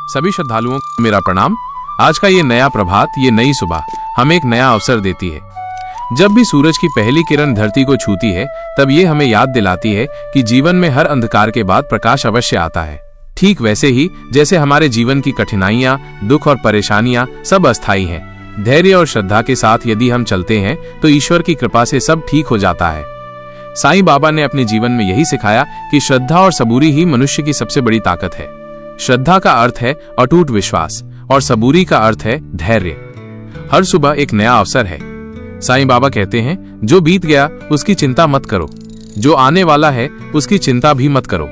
सभी श्रद्धालुओं को मेरा प्रणाम। आज का ये नया प्रभात, ये नई सुबह हमें एक नया अवसर देती है। जब भी सूरज की पहली किरण धरती को छूती है, तब ये हमें याद दिलाती है कि जीवन में हर अंधकार के बाद प्रकाश अवश्य आता है। ठीक वैसे ही जैसे हमारे जीवन की कठिनाइयां, दुख और परेशानियां सब अस्थायी हैं। धैर्य और श्रद्धा के साथ यदि हम चलते हैं तो ईश्वर की कृपा से सब ठीक हो जाता है। साईं बाबा ने अपने जीवन में यही सिखाया कि श्रद्धा और सबूरी ही मनुष्य की सबसे बड़ी ताकत है। श्रद्धा का अर्थ है अटूट विश्वास और सबूरी का अर्थ है धैर्य। हर सुबह एक नया अवसर है। साईं बाबा कहते हैं, जो बीत गया उसकी चिंता मत करो, जो आने वाला है उसकी चिंता भी मत करो।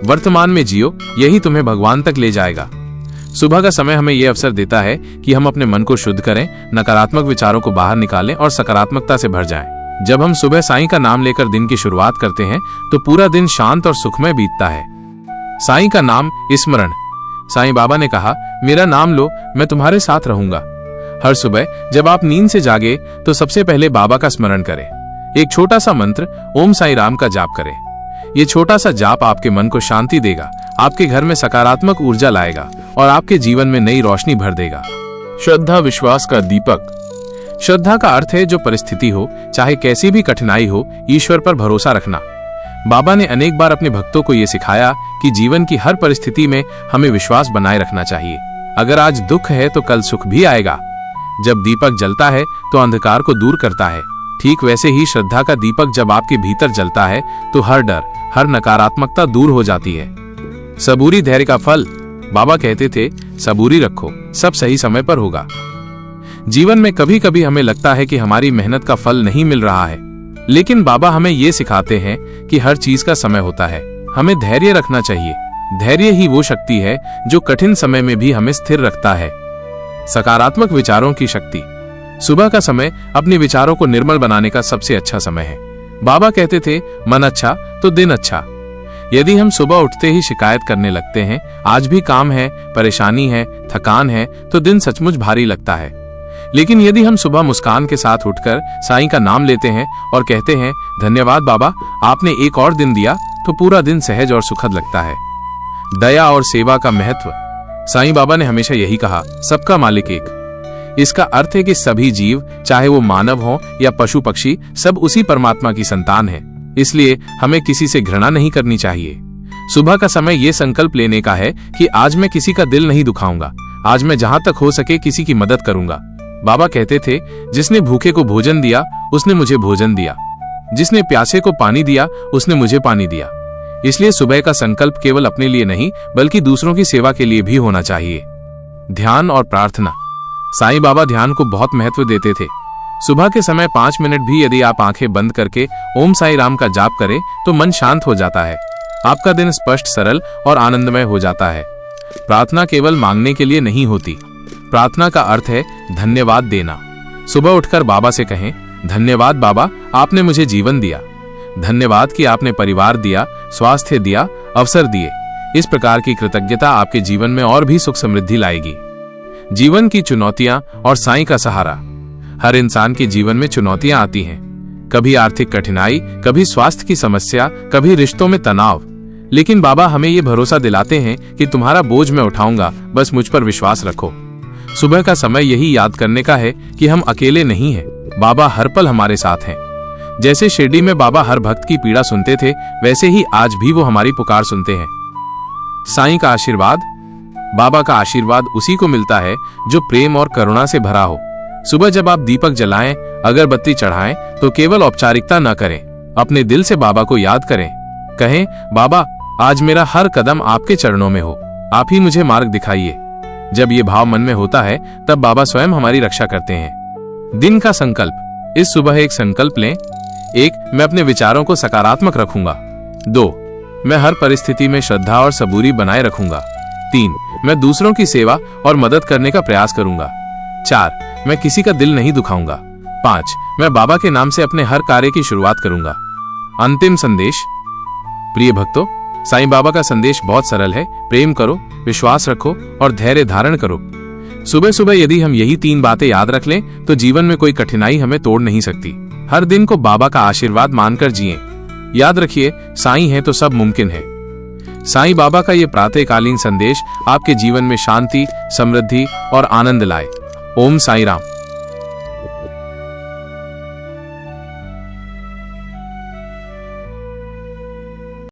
वर्तमान में जियो, यही तुम्हें भगवान तक ले जाएगा। सुबह का समय हमें यह अवसर देता है कि हम अपने मन को शुद्ध करें, नकारात्मक विचारों को बाहर निकालें और सकारात्मकता से भर जाएं। जब हम सुबह साईं का नाम लेकर दिन की शुरुआत करते हैं तो पूरा दिन शांत और सुखमय बीतता है। साईं का नाम स्मरण। साईं बाबा ने कहा, मेरा नाम लो, मैं तुम्हारे साथ रहूंगा। हर सुबह जब आप नींद से जागे तो सबसे पहले बाबा का स्मरण करें। एक छोटा सा मंत्र ओम साईं राम का जाप करें। ये छोटा सा जाप आपके मन को शांति देगा, आपके घर में सकारात्मक ऊर्जा लाएगा और आपके जीवन में नई रोशनी भर देगा। श्रद्धा विश्वास का दीपक। श्रद्धा का अर्थ है जो परिस्थिति हो, चाहे कैसी भी कठिनाई हो, ईश्वर पर भरोसा रखना। बाबा ने अनेक बार अपने भक्तों को यह सिखाया कि जीवन की हर परिस्थिति में हमें विश्वास बनाए रखना चाहिए। अगर आज दुख है तो कल सुख भी आएगा। जब दीपक जलता है तो अंधकार को दूर करता है। ठीक वैसे ही श्रद्धा का दीपक जब आपके भीतर जलता है तो हर डर, हर नकारात्मकता दूर हो जाती है। सबूरी धैर्य का फल। बाबा कहते थे, सबूरी रखो, सब सही समय पर होगा। जीवन में कभी कभी हमें लगता है कि हमारी मेहनत का फल नहीं मिल रहा है, लेकिन बाबा हमें ये सिखाते हैं कि हर चीज का समय होता है। हमें धैर्य रखना चाहिए। धैर्य ही वो शक्ति है जो कठिन समय में भी हमें स्थिर रखता है। सकारात्मक विचारों की शक्ति। सुबह का समय अपने विचारों को निर्मल बनाने का सबसे अच्छा समय है। बाबा कहते थे, मन अच्छा तो दिन अच्छा। यदि हम सुबह उठते ही शिकायत करने लगते हैं, आज भी काम है, परेशानी है, थकान है, तो दिन सचमुच भारी लगता है। लेकिन यदि हम सुबह मुस्कान के साथ उठकर साईं का नाम लेते हैं और कहते हैं, धन्यवाद बाबा, आपने एक और दिन दिया, तो पूरा दिन सहज और सुखद लगता है। दया और सेवा का महत्व। साईं बाबा ने हमेशा यही कहा, सबका मालिक एक। इसका अर्थ है कि सभी जीव, चाहे वो मानव हो या पशु पक्षी, सब उसी परमात्मा की संतान है। इसलिए हमें किसी से घृणा नहीं करनी चाहिए। सुबह का समय ये संकल्प लेने का है कि आज मैं किसी का दिल नहीं दुखाऊंगा। आज मैं जहां तक हो सके किसी की मदद करूंगा। बाबा कहते थे, जिसने भूखे को भोजन दिया उसने मुझे भोजन दिया, जिसने प्यासे को पानी दिया उसने मुझे पानी दिया। इसलिए सुबह का संकल्प केवल अपने लिए नहीं बल्कि दूसरों की सेवा के लिए भी होना चाहिए। ध्यान और प्रार्थना। साईं बाबा ध्यान को बहुत महत्व देते थे। सुबह के समय 5 मिनट भी यदि आप आंखें बंद करके ओम साईं राम का जाप करें तो मन शांत हो जाता है। आपका दिन स्पष्ट, सरल और आनंदमय हो जाता है। प्रार्थना केवल मांगने के लिए नहीं होती। प्रार्थना का अर्थ है धन्यवाद देना। सुबह उठकर बाबा से कहें, धन्यवाद बाबा, आपने मुझे जीवन दिया। धन्यवाद कि आपने परिवार दिया, स्वास्थ्य दिया, अवसर दिए। इस प्रकार की कृतज्ञता आपके जीवन में और भी सुख समृद्धि लाएगी। जीवन की चुनौतियां और साईं का सहारा। हर इंसान के जीवन में चुनौतियां आती हैं। कभी आर्थिक कठिनाई, कभी स्वास्थ्य की समस्या, कभी रिश्तों में तनाव। लेकिन बाबा हमें ये भरोसा दिलाते हैं कि तुम्हारा बोझ मैं उठाऊंगा, बस मुझ पर विश्वास रखो। सुबह का समय यही याद करने का है कि हम अकेले नहीं हैं। बाबा हर पल हमारे साथ हैं। जैसे शिरडी में बाबा हर भक्त की पीड़ा सुनते थे, वैसे ही आज भी वो हमारी पुकार सुनते हैं। साईं का आशीर्वाद। बाबा का आशीर्वाद उसी को मिलता है जो प्रेम और करुणा से भरा हो। सुबह जब आप दीपक जलाएं, अगरबत्ती चढ़ाएं, तो केवल औपचारिकता न करें, अपने दिल से बाबा को याद करें। कहें, बाबा, आज मेरा हर कदम आपके चरणों में हो, आप ही मुझे मार्ग दिखाइए। जब ये भाव मन में होता है तब बाबा स्वयं हमारी रक्षा करते हैं। दिन का संकल्प। इस सुबह एक संकल्प लें। 1. मैं अपने विचारों को सकारात्मक रखूंगा। 2. मैं हर परिस्थिति में श्रद्धा और सबूरी बनाए रखूंगा। 3. मैं दूसरों की सेवा और मदद करने का प्रयास करूंगा। 4. मैं किसी का दिल नहीं दुखाऊंगा। 5. मैं बाबा के नाम से अपने हर कार्य की शुरुआत करूंगा। अंतिम संदेश। प्रिय भक्तों, साईं बाबा का संदेश बहुत सरल है। प्रेम करो, विश्वास रखो और धैर्य धारण करो। सुबह सुबह यदि हम यही 3 बातें याद रख लें तो जीवन में कोई कठिनाई हमें तोड़ नहीं सकती। हर दिन को बाबा का आशीर्वाद मानकर जिएं। याद रखिए, साईं है तो सब मुमकिन है। साईं बाबा का ये प्रातःकालीन संदेश आपके जीवन में शांति, समृद्धि और आनंद लाए। ओम साईं राम।